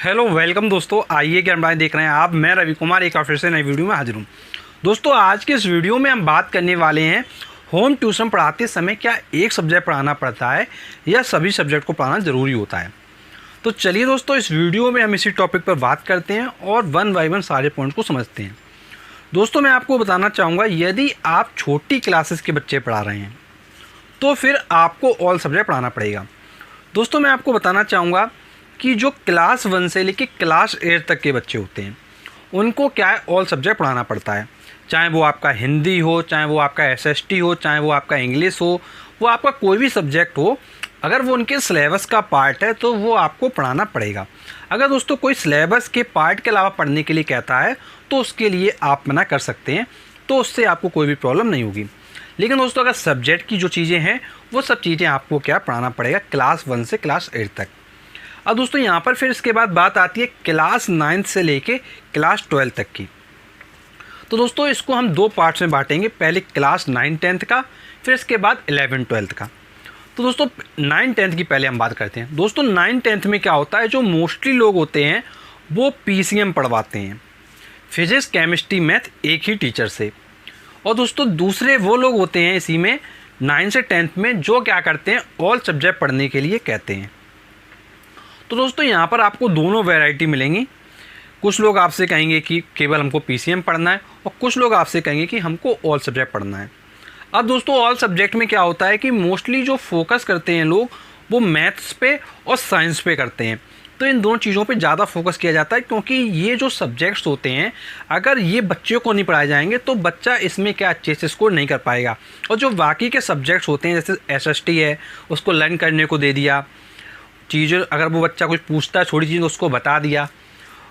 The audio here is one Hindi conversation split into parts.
हेलो वेलकम दोस्तों, आइए ज्ञान देख रहे हैं आप। मैं रवि कुमार एक फिर से नई वीडियो में हाजिर हूँ। दोस्तों आज के इस वीडियो में हम बात करने वाले हैं होम ट्यूशन पढ़ाते समय क्या एक सब्जेक्ट पढ़ाना पड़ता है या सभी सब्जेक्ट को पढ़ाना ज़रूरी होता है। तो चलिए दोस्तों, इस वीडियो में हम इसी टॉपिक पर बात करते हैं और वन बाय वन सारे पॉइंट को समझते हैं। दोस्तों मैं आपको बताना चाहूँगा, यदि आप छोटी क्लासेस के बच्चे पढ़ा रहे हैं तो फिर आपको ऑल सब्जेक्ट पढ़ाना पड़ेगा। दोस्तों मैं आपको बताना चाहूँगा कि जो क्लास 1 से लेकर क्लास 8 तक के बच्चे होते हैं उनको क्या है, ऑल सब्जेक्ट पढ़ाना पड़ता है। चाहे वो आपका हिंदी हो, चाहे वो आपका एसएसटी हो, चाहे वो आपका इंग्लिश हो, वो आपका कोई भी सब्जेक्ट हो, अगर वो उनके सिलेबस का पार्ट है तो वो आपको पढ़ाना पड़ेगा। अगर दोस्तों कोई सिलेबस के पार्ट के अलावा पढ़ने के लिए कहता है तो उसके लिए आप मना कर सकते हैं, तो उससे आपको कोई भी प्रॉब्लम नहीं होगी। लेकिन दोस्तों अगर सब्जेक्ट की जो चीज़ें हैं वो सब चीज़ें आपको क्या पढ़ाना पड़ेगा क्लास 1 से क्लास 8 तक। अब दोस्तों यहाँ पर फिर इसके बाद बात आती है क्लास 9 से लेके क्लास 12 तक की। तो दोस्तों इसको हम दो पार्ट्स में बांटेंगे, पहले क्लास 9-10 का, फिर इसके बाद 11-12 का। तो दोस्तों 9-10 की पहले हम बात करते हैं। दोस्तों 9-10 में क्या होता है, जो मोस्टली लोग होते हैं वो पीसीएम पढ़वाते हैं, फिजिक्स केमिस्ट्री मैथ एक ही टीचर से। और दोस्तों दूसरे वो लोग होते हैं इसी में 9 से 10 में जो क्या करते हैं, ऑल सब्जेक्ट पढ़ने के लिए कहते हैं। तो दोस्तों यहाँ पर आपको दोनों वैरायटी मिलेंगी। कुछ लोग आपसे कहेंगे कि केवल हमको पीसीएम पढ़ना है और कुछ लोग आपसे कहेंगे कि हमको ऑल सब्जेक्ट पढ़ना है। अब दोस्तों ऑल सब्जेक्ट में क्या होता है कि मोस्टली जो फोकस करते हैं लोग वो मैथ्स पे और साइंस पे करते हैं। तो इन दोनों चीज़ों पे ज़्यादा फोकस किया जाता है, क्योंकि ये जो सब्जेक्ट्स होते हैं अगर ये बच्चों को नहीं पढ़ाए जाएंगे तो बच्चा इसमें क्या अच्छे से स्कोर नहीं कर पाएगा। और जो बाकी के सब्जेक्ट्स होते हैं जैसे एसएसटी है, उसको लर्न करने को दे दिया चीज़ें, अगर वो बच्चा कुछ पूछता है छोटी चीज़ तो उसको बता दिया।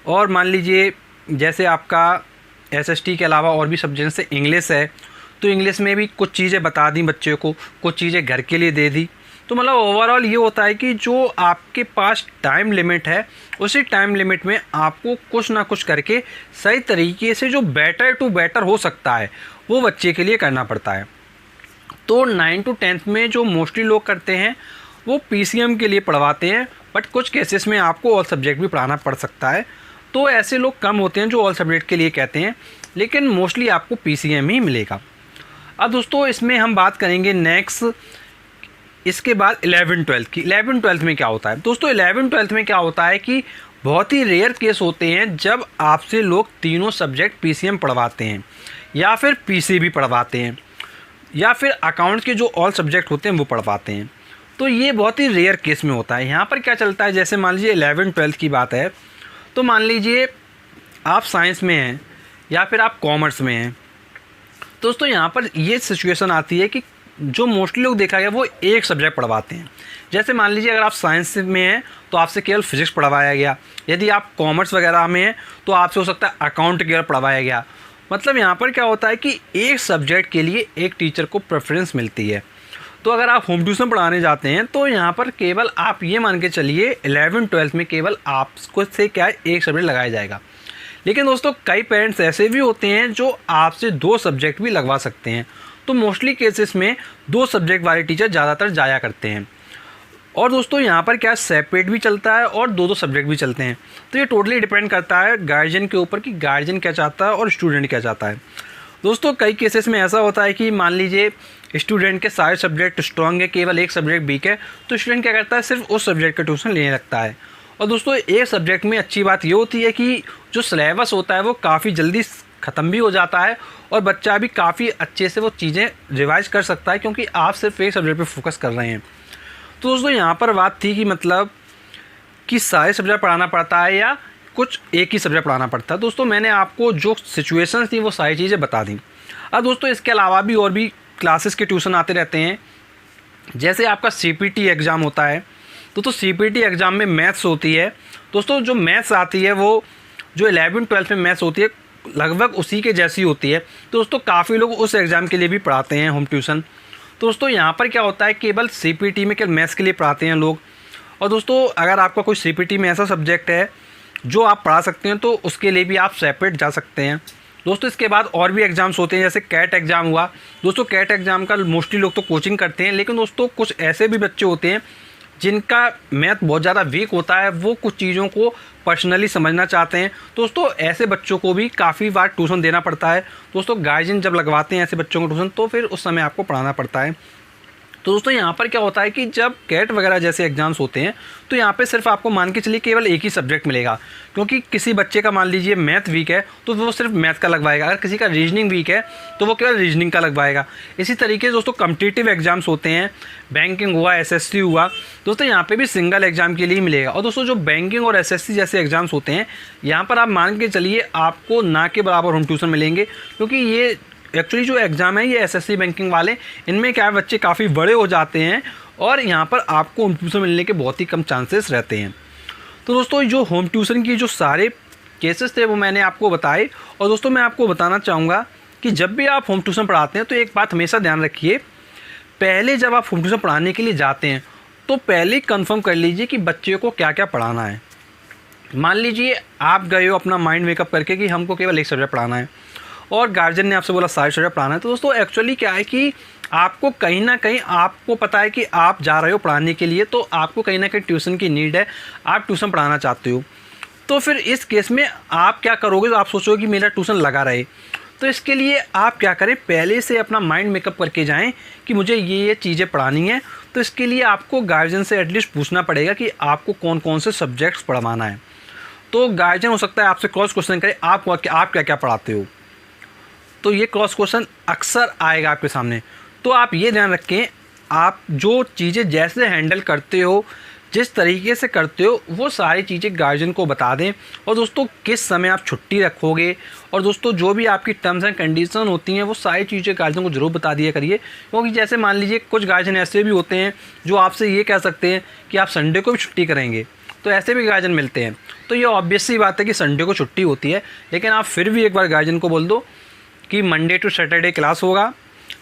और मान लीजिए जैसे आपका एसएसटी के अलावा और भी सब्जेक्ट जैसे इंग्लिश है, तो इंग्लिश में भी कुछ चीज़ें बता दी बच्चे को, कुछ चीज़ें घर के लिए दे दी। तो मतलब ओवरऑल ये होता है कि जो आपके पास टाइम लिमिट है उसी टाइम लिमिट में आपको कुछ ना कुछ करके सही तरीके से जो बेटर टू बेटर हो सकता है वो बच्चे के लिए करना पड़ता है। तो 9 to 10 में जो मोस्टली लोग करते हैं वो पीसीएम के लिए पढ़वाते हैं, बट कुछ केसेस में आपको ऑल सब्जेक्ट भी पढ़ाना पड़ सकता है। तो ऐसे लोग कम होते हैं जो ऑल सब्जेक्ट के लिए कहते हैं, लेकिन मोस्टली आपको पीसीएम ही मिलेगा। अब दोस्तों इसमें हम बात करेंगे नेक्स्ट, इसके बाद 11-12 की। 11-12 में क्या होता है दोस्तों, 11-12 में क्या होता है कि बहुत ही रेयर केस होते हैं जब आपसे लोग तीनों सब्जेक्ट पीसीएम पढ़वाते हैं या फिर पीसी भी पढ़वाते हैं या फिर अकाउंट्स के जो ऑल सब्जेक्ट होते हैं वो पढ़वाते हैं। तो ये बहुत ही रेयर केस में होता है। यहाँ पर क्या चलता है, जैसे मान लीजिए 11-12 की बात है, तो मान लीजिए आप साइंस में हैं या फिर आप कॉमर्स में हैं। दोस्तों यहाँ पर ये सिचुएशन आती है कि जो मोस्टली लोग देखा गया वो एक सब्जेक्ट पढ़वाते हैं। जैसे मान लीजिए अगर आप साइंस में हैं तो आपसे केवल फिजिक्स पढ़वाया गया, यदि आप कॉमर्स वगैरह में हैं तो आपसे हो सकता है अकाउंट केवल पढ़वाया गया। मतलब यहाँ पर क्या होता है कि एक सब्जेक्ट के लिए एक टीचर को प्रेफरेंस मिलती है। तो अगर आप होम ट्यूशन पढ़ाने जाते हैं तो यहाँ पर केवल आप ये मान के चलिए 11-12 में केवल आपको से क्या है, एक सब्जेक्ट लगाया जाएगा। लेकिन दोस्तों कई पेरेंट्स ऐसे भी होते हैं जो आपसे 2 सब्जेक्ट भी लगवा सकते हैं। तो मोस्टली केसेस में 2 सब्जेक्ट वाले टीचर ज़्यादातर जाया करते हैं। और दोस्तों यहाँ पर क्या सेपरेट भी चलता है और 2-2 सब्जेक्ट भी चलते हैं। तो ये टोटली डिपेंड करता है गार्जियन के ऊपर कि गार्जियन क्या चाहता है और स्टूडेंट क्या चाहता है। दोस्तों कई केसेस में ऐसा होता है कि मान लीजिए स्टूडेंट के सारे सब्जेक्ट स्ट्रॉन्ग है, केवल एक सब्जेक्ट वीक है, तो स्टूडेंट क्या करता है, सिर्फ उस सब्जेक्ट का ट्यूशन लेने लगता है। और दोस्तों एक सब्जेक्ट में अच्छी बात ये होती है कि जो सिलेबस होता है वो काफ़ी जल्दी ख़त्म भी हो जाता है और बच्चा भी काफ़ी अच्छे से वो चीज़ें रिवाइज कर सकता है, क्योंकि आप सिर्फ एक सब्जेक्ट पे फोकस कर रहे हैं। तो दोस्तों यहाँ पर बात थी कि मतलब कि सारे सब्जेक्ट पढ़ाना पड़ता है या कुछ एक ही सब्जेक्ट पढ़ाना पड़ता है। दोस्तों मैंने आपको जो सिचुएशंस थी वो सारी चीज़ें बता दी। अब दोस्तों इसके अलावा भी और भी क्लासेस के ट्यूशन आते रहते हैं। जैसे आपका सीपीटी एग्ज़ाम होता है, तो सीपीटी एग्ज़ाम में मैथ्स होती है। दोस्तों जो मैथ्स आती है वो जो 11-12 में मैथ्स होती है लगभग उसी के जैसी होती है। तो दोस्तों काफ़ी लोग उस एग्ज़ाम के लिए भी पढ़ाते हैं होम ट्यूशन। तो दोस्तों यहाँ पर क्या होता है, केवल सीपीटी में केवल मैथ्स के लिए पढ़ाते हैं लोग। और दोस्तों अगर आपका कोई सीपीटी में ऐसा सब्जेक्ट है जो आप पढ़ा सकते हैं तो उसके लिए भी आप सेपरेट जा सकते हैं। दोस्तों इसके बाद और भी एग्ज़ाम्स होते हैं, जैसे कैट एग्ज़ाम हुआ। दोस्तों कैट एग्ज़ाम का मोस्टली लोग तो कोचिंग करते हैं, लेकिन दोस्तों कुछ ऐसे भी बच्चे होते हैं जिनका मैथ बहुत ज़्यादा वीक होता है, वो कुछ चीज़ों को पर्सनली समझना चाहते हैं, दोस्तों ऐसे बच्चों को भी काफ़ी बार ट्यूशन देना पड़ता है। दोस्तों गार्जियन जब लगवाते हैं ऐसे बच्चों को ट्यूशन, तो फिर उस समय आपको पढ़ाना पड़ता है। तो दोस्तों यहाँ पर क्या होता है कि जब कैट वगैरह जैसे एग्जाम्स होते हैं तो यहाँ पे सिर्फ आपको मान के चलिए केवल एक ही सब्जेक्ट मिलेगा, क्योंकि किसी बच्चे का मान लीजिए मैथ वीक है तो वो सिर्फ मैथ का लगवाएगा, अगर किसी का रीजनिंग वीक है तो वो केवल रीजनिंग का लगवाएगा। इसी तरीके से दोस्तों कॉम्पिटिटिव एग्जाम्स होते हैं, बैंकिंग हुआ, एसएससी हुआ, दोस्तों यहाँ पे भी सिंगल एग्जाम के लिए ही मिलेगा। और दोस्तों जो बैंकिंग और एसएससी जैसे एग्जाम्स होते हैं यहाँ पर आप मान के चलिए आपको ना के बराबर होम ट्यूशन मिलेंगे, क्योंकि ये एक्चुअली जो एग्ज़ाम है ये एसएससी बैंकिंग वाले, इनमें क्या है बच्चे काफ़ी बड़े हो जाते हैं और यहाँ पर आपको होम ट्यूशन मिलने के बहुत ही कम चांसेस रहते हैं। तो दोस्तों जो होम ट्यूशन की जो सारे केसेस थे वो मैंने आपको बताए। और दोस्तों मैं आपको बताना चाहूँगा कि जब भी आप होम ट्यूशन पढ़ाते हैं तो एक बात हमेशा ध्यान रखिए, पहले जब आप होम ट्यूशन पढ़ाने के लिए जाते हैं तो पहले कंफर्म कर लीजिए कि बच्चे को क्या क्या पढ़ाना है। मान लीजिए आप गए हो अपना माइंड मेकअप करके कि हमको केवल एक सब्जेक्ट पढ़ाना है और गार्जियन ने आपसे बोला सारे सब्जेक्ट पढ़ाना है, तो दोस्तों एक्चुअली क्या है कि आपको कहीं ना कहीं आपको पता है कि आप जा रहे हो पढ़ाने के लिए, तो आपको कहीं ना कहीं ट्यूशन की नीड है, आप ट्यूशन पढ़ाना चाहते हो। तो फिर इस केस में आप क्या करोगे, तो आप सोचोगे कि मेरा ट्यूशन लगा रहे। तो इसके लिए आप क्या करें, पहले से अपना माइंड मेकअप करके जाएं कि मुझे ये चीज़ें पढ़ानी है। तो इसके लिए आपको गार्जियन से एटलीस्ट पूछना पड़ेगा कि आपको कौन कौन से सब्जेक्ट्स पढ़वाना है। तो गार्जियन हो सकता है आपसे क्रॉस क्वेश्चन करे, आप क्या क्या पढ़ाते हो, तो ये क्रॉस क्वेश्चन अक्सर आएगा आपके सामने। तो आप ये ध्यान रखें, आप जो चीज़ें जैसे हैंडल करते हो, जिस तरीके से करते हो, वो सारी चीज़ें गार्जियन को बता दें। और दोस्तों किस समय आप छुट्टी रखोगे, और दोस्तों जो भी आपकी टर्म्स एंड कंडीशन होती हैं वो सारी चीज़ें गार्जियन को ज़रूर बता दिया करिए। क्योंकि जैसे मान लीजिए कुछ गार्जियन ऐसे भी होते हैं जो आपसे ये कह सकते हैं कि आप संडे को भी छुट्टी करेंगे, तो ऐसे भी गार्जियन मिलते हैं। तो ये ऑब्वियस सी बात है कि संडे को छुट्टी होती है, लेकिन आप फिर भी एक बार गार्जियन को बोल दो कि मंडे टू सैटरडे क्लास होगा,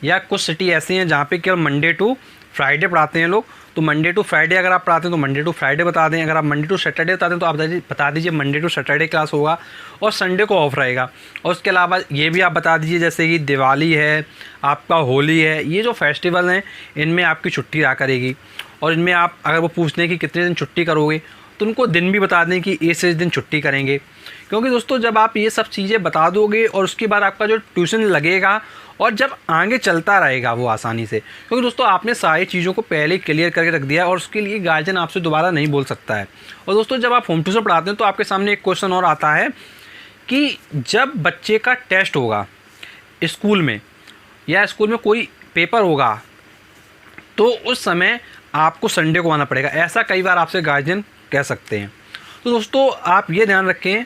या कुछ सिटी ऐसी हैं जहाँ पे केवल मंडे टू फ्राइडे पढ़ाते हैं लोग, तो मंडे टू फ्राइडे अगर आप पढ़ाते हैं तो मंडे टू फ्राइडे बता दें। अगर आप मंडे टू सैटरडे बताते हैं तो आप बता दीजिए मंडे टू सैटरडे क्लास होगा और संडे को ऑफ रहेगा। और उसके अलावा ये भी आप बता दीजिए जैसे कि दिवाली है, आपका होली है, ये जो फेस्टिवल हैं इनमें आपकी छुट्टी रहा करेगी। और इनमें आप अगर वो पूछते हैं कि कितने दिन छुट्टी करोगे, तो उनको दिन भी बता दें कि इस दिन छुट्टी करेंगे। क्योंकि दोस्तों जब आप ये सब चीज़ें बता दोगे और उसके बाद आपका जो ट्यूशन लगेगा और जब आगे चलता रहेगा वो आसानी से, क्योंकि दोस्तों आपने सारी चीज़ों को पहले क्लियर करके रख दिया और उसके लिए गार्जियन आपसे दोबारा नहीं बोल सकता है। और दोस्तों जब आप होम ट्यूशन पढ़ाते हैं तो आपके सामने एक क्वेश्चन और आता है कि जब बच्चे का टेस्ट होगा स्कूल में या स्कूल में कोई पेपर होगा तो उस समय आपको संडे को आना पड़ेगा, ऐसा कई बार आपसे गार्जियन कह सकते हैं। तो दोस्तों आप ये ध्यान रखें,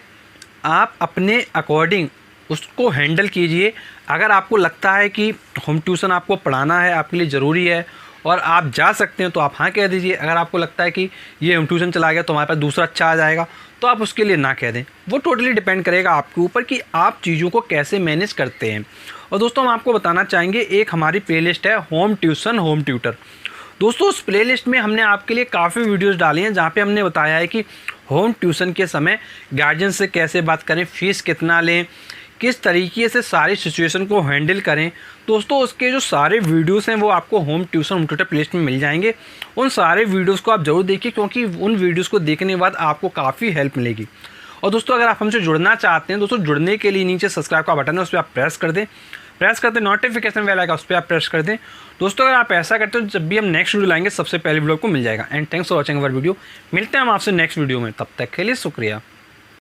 आप अपने अकॉर्डिंग उसको हैंडल कीजिए। अगर आपको लगता है कि होम ट्यूशन आपको पढ़ाना है, आपके लिए ज़रूरी है और आप जा सकते हैं तो आप हाँ कह दीजिए। अगर आपको लगता है कि ये होम ट्यूशन चला गया तो हमारे पास दूसरा अच्छा आ जाएगा तो आप उसके लिए ना कह दें। वो टोटली डिपेंड करेगा आपके ऊपर कि आप चीज़ों को कैसे मैनेज करते हैं। और दोस्तों हम आपको बताना चाहेंगे, एक हमारी प्लेलिस्ट है होम ट्यूशन होम ट्यूटर। दोस्तों उस प्लेलिस्ट में हमने आपके लिए काफ़ी वीडियोस डाली हैं जहाँ पे हमने बताया है कि होम ट्यूशन के समय गार्जियन से कैसे बात करें, फ़ीस कितना लें, किस तरीके से सारी सिचुएशन को हैंडल करें। दोस्तों उसके जो सारे वीडियोस हैं वो आपको home tuition home tutor playlist में मिल जाएंगे। उन सारे वीडियोस को आप ज़रूर देखिए, क्योंकि उन वीडियोस को देखने के बाद आपको काफ़ी हेल्प मिलेगी। और दोस्तों अगर आप हमसे जुड़ना चाहते हैं, दोस्तों जुड़ने के लिए नीचे सब्सक्राइब का बटन है, उस पर आप प्रेस कर दें। प्रेस करते नोटिफिकेशन बेल आएगा, उस पर आप प्रेस कर दें। दोस्तों अगर आप ऐसा करते हो जब भी हम नेक्स्ट वीडियो लाएंगे सबसे पहले वीडियो को मिल जाएगा। And thanks for watching our video. मिलते हैं हम आपसे नेक्स्ट वीडियो में, तब तक के लिए शुक्रिया।